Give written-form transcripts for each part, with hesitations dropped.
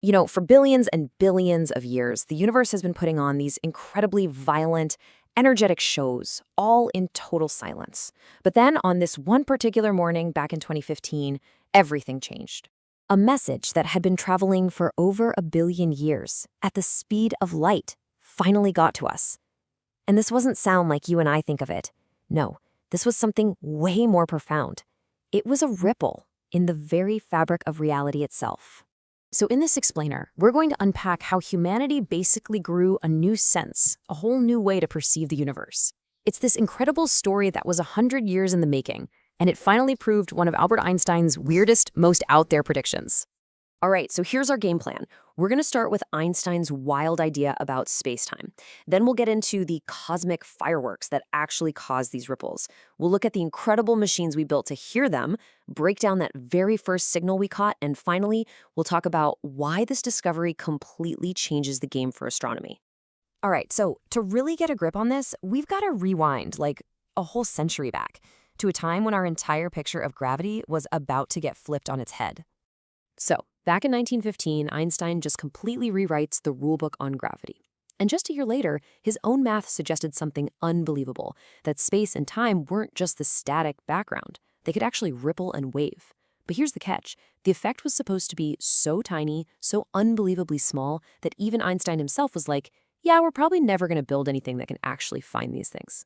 For billions and billions of years, the universe has been putting on these incredibly violent, energetic shows, all in total silence. But then, on this one particular morning back in 2015, everything changed. A message that had been traveling for over a billion years, at the speed of light, finally got to us. And this wasn't sound like you and I think of it. No, this was something way more profound. It was a ripple in the very fabric of reality itself. So in this explainer, we're going to unpack how humanity basically grew a new sense, a whole new way to perceive the universe. It's this incredible story that was 100 years in the making, and it finally proved one of Albert Einstein's weirdest, most out there predictions. All right, so here's our game plan. We're going to start with Einstein's wild idea about spacetime. Then we'll get into the cosmic fireworks that actually cause these ripples. We'll look at the incredible machines we built to hear them, break down that very first signal we caught, and finally, we'll talk about why this discovery completely changes the game for astronomy. All right, so to really get a grip on this, we've got to rewind like a whole century back to a time when our entire picture of gravity was about to get flipped on its head. So, back in 1915, Einstein just completely rewrites the rulebook on gravity. And just a year later, his own math suggested something unbelievable, that space and time weren't just the static background. They could actually ripple and wave. But here's the catch. The effect was supposed to be so tiny, so unbelievably small, that even Einstein himself was like, yeah, we're probably never going to build anything that can actually find these things.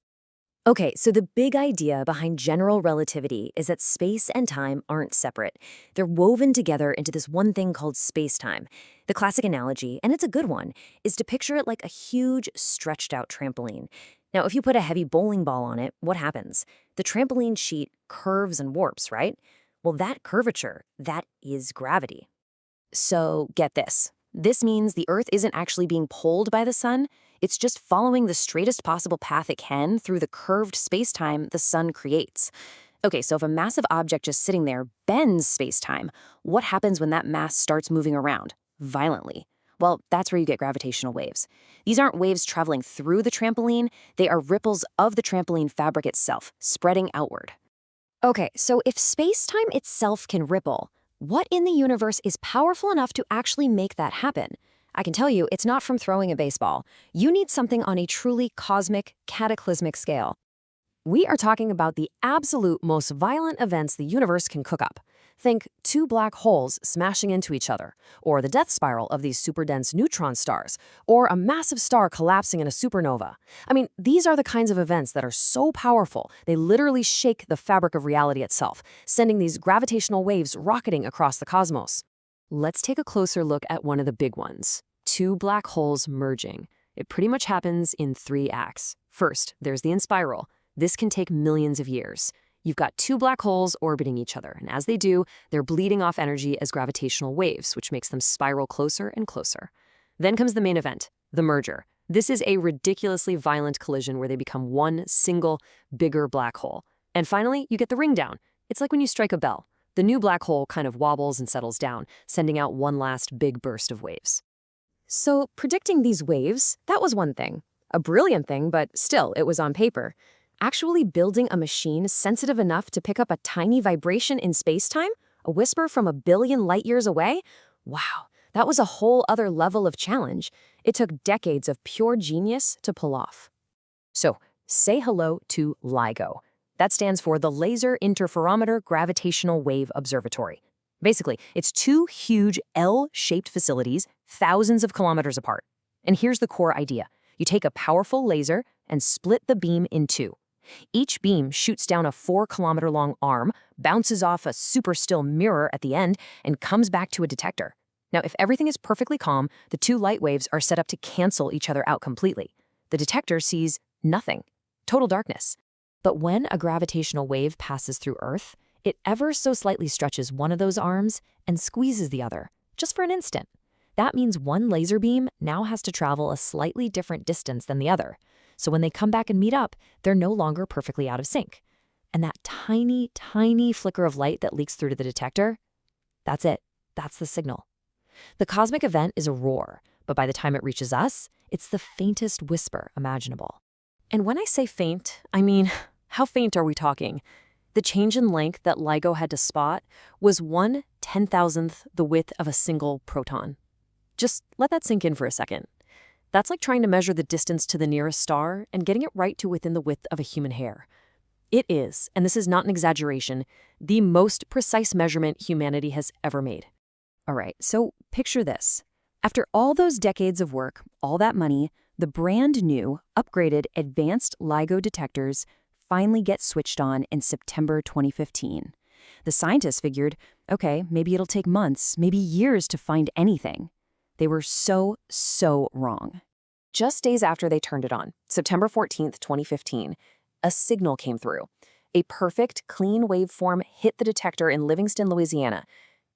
Okay, so the big idea behind general relativity is that space and time aren't separate. They're woven together into this one thing called spacetime. The classic analogy, and it's a good one, is to picture it like a huge, stretched-out trampoline. Now, if you put a heavy bowling ball on it, what happens? The trampoline sheet curves and warps, right? Well, that curvature, that is gravity. So get this. This means the Earth isn't actually being pulled by the sun. It's just following the straightest possible path it can through the curved spacetime the sun creates. Okay, so if a massive object just sitting there bends spacetime, what happens when that mass starts moving around? Violently. Well, that's where you get gravitational waves. These aren't waves traveling through the trampoline, they are ripples of the trampoline fabric itself, spreading outward. Okay, so if spacetime itself can ripple, what in the universe is powerful enough to actually make that happen? I can tell you, it's not from throwing a baseball. You need something on a truly cosmic, cataclysmic scale. We are talking about the absolute most violent events the universe can cook up. Think two black holes smashing into each other, or the death spiral of these super-dense neutron stars, or a massive star collapsing in a supernova. I mean, these are the kinds of events that are so powerful, they literally shake the fabric of reality itself, sending these gravitational waves rocketing across the cosmos. Let's take a closer look at one of the big ones. Two black holes merging. It pretty much happens in 3 acts. First, there's the inspiral. This can take millions of years. You've got two black holes orbiting each other, and as they do, they're bleeding off energy as gravitational waves, which makes them spiral closer and closer. Then comes the main event, the merger. This is a ridiculously violent collision where they become one single, bigger black hole. And finally, you get the ring down. It's like when you strike a bell. The new black hole kind of wobbles and settles down, sending out one last big burst of waves. So predicting these waves, that was one thing. A brilliant thing, but still, it was on paper. Actually building a machine sensitive enough to pick up a tiny vibration in spacetime, a whisper from a billion light years away? Wow, that was a whole other level of challenge. It took decades of pure genius to pull off. So, say hello to LIGO. That stands for the Laser Interferometer Gravitational Wave Observatory. Basically, it's two huge L-shaped facilities thousands of kilometers apart. And here's the core idea. You take a powerful laser and split the beam in two. Each beam shoots down a 4-kilometer-long arm, bounces off a super still mirror at the end, and comes back to a detector. Now, if everything is perfectly calm, the two light waves are set up to cancel each other out completely. The detector sees nothing. Total darkness. But when a gravitational wave passes through Earth, it ever so slightly stretches one of those arms and squeezes the other, just for an instant. That means one laser beam now has to travel a slightly different distance than the other. So when they come back and meet up, they're no longer perfectly out of sync. And that tiny, tiny flicker of light that leaks through to the detector, that's it. That's the signal. The cosmic event is a roar, but by the time it reaches us, it's the faintest whisper imaginable. And when I say faint, I mean, how faint are we talking? The change in length that LIGO had to spot was 1/10,000th the width of a single proton. Just let that sink in for a second. That's like trying to measure the distance to the nearest star and getting it right to within the width of a human hair. It is, and this is not an exaggeration, the most precise measurement humanity has ever made. All right, so picture this. After all those decades of work, all that money, the brand new, upgraded, advanced LIGO detectors finally get switched on in September 2015. The scientists figured, okay, maybe it'll take months, maybe years to find anything. They were so wrong. Just days after they turned it on, September 14th, 2015, a signal came through. A perfect, clean waveform hit the detector in Livingston, Louisiana.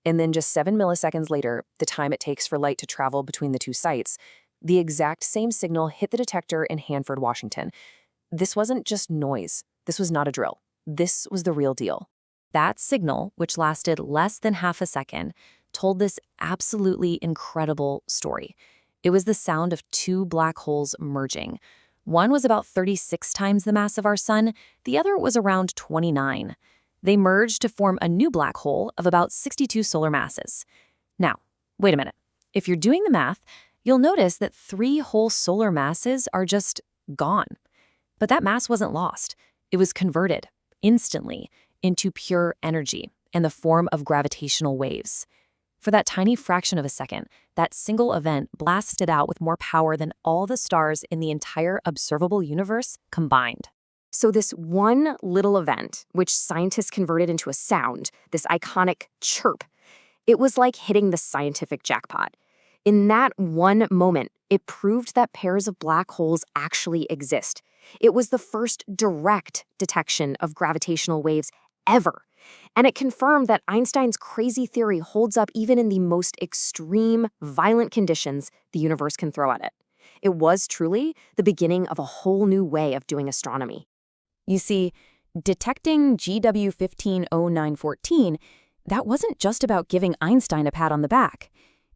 And then just 7 milliseconds later, the time it takes for light to travel between the two sites, the exact same signal hit the detector in Hanford, Washington. This wasn't just noise. This was not a drill. This was the real deal. That signal, which lasted less than half a second, told this absolutely incredible story. It was the sound of two black holes merging. One was about 36 times the mass of our sun, the other was around 29. They merged to form a new black hole of about 62 solar masses. Now, wait a minute. If you're doing the math, you'll notice that 3 whole solar masses are just gone. But that mass wasn't lost. It was converted, instantly, into pure energy in the form of gravitational waves. For that tiny fraction of a second, that single event blasted out with more power than all the stars in the entire observable universe combined. So this one little event, which scientists converted into a sound, this iconic chirp, it was like hitting the scientific jackpot. In that one moment, it proved that pairs of black holes actually exist. It was the first direct detection of gravitational waves ever. And it confirmed that Einstein's crazy theory holds up even in the most extreme, violent conditions the universe can throw at it. It was truly the beginning of a whole new way of doing astronomy. You see, detecting GW 150914, that wasn't just about giving Einstein a pat on the back.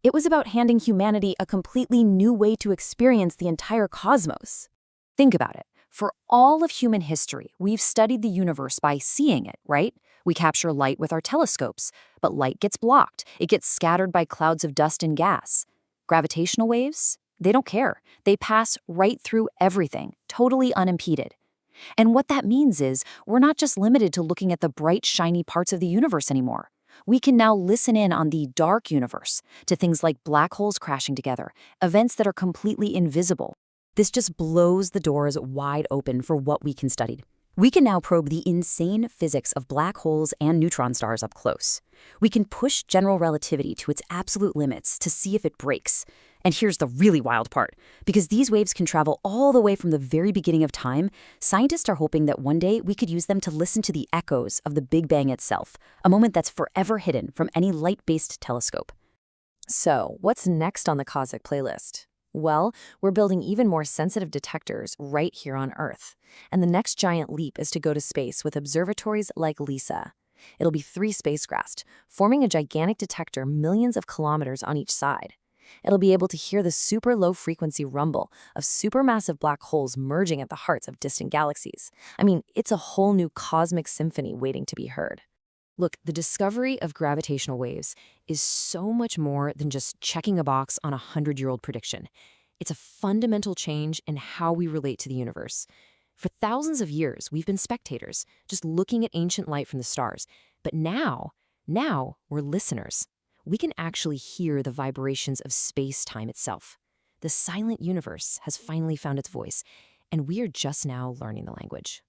It was about handing humanity a completely new way to experience the entire cosmos. Think about it. For all of human history, we've studied the universe by seeing it, right? We capture light with our telescopes, but light gets blocked. It gets scattered by clouds of dust and gas. Gravitational waves? They don't care. They pass right through everything, totally unimpeded. And what that means is we're not just limited to looking at the bright, shiny parts of the universe anymore. We can now listen in on the dark universe, to things like black holes crashing together, events that are completely invisible. This just blows the doors wide open for what we can study. We can now probe the insane physics of black holes and neutron stars up close. We can push general relativity to its absolute limits to see if it breaks. And here's the really wild part. Because these waves can travel all the way from the very beginning of time, scientists are hoping that one day we could use them to listen to the echoes of the Big Bang itself, a moment that's forever hidden from any light-based telescope. So, what's next on the Cosmic playlist? Well, we're building even more sensitive detectors right here on Earth. And the next giant leap is to go to space with observatories like LISA. It'll be 3 spacecraft, forming a gigantic detector millions of kilometers on each side. It'll be able to hear the super low-frequency rumble of supermassive black holes merging at the hearts of distant galaxies. I mean, it's a whole new cosmic symphony waiting to be heard. Look, the discovery of gravitational waves is so much more than just checking a box on a 100-year-old prediction. It's a fundamental change in how we relate to the universe. For thousands of years, we've been spectators, just looking at ancient light from the stars. But now we're listeners. We can actually hear the vibrations of space-time itself. The silent universe has finally found its voice, and we are just now learning the language.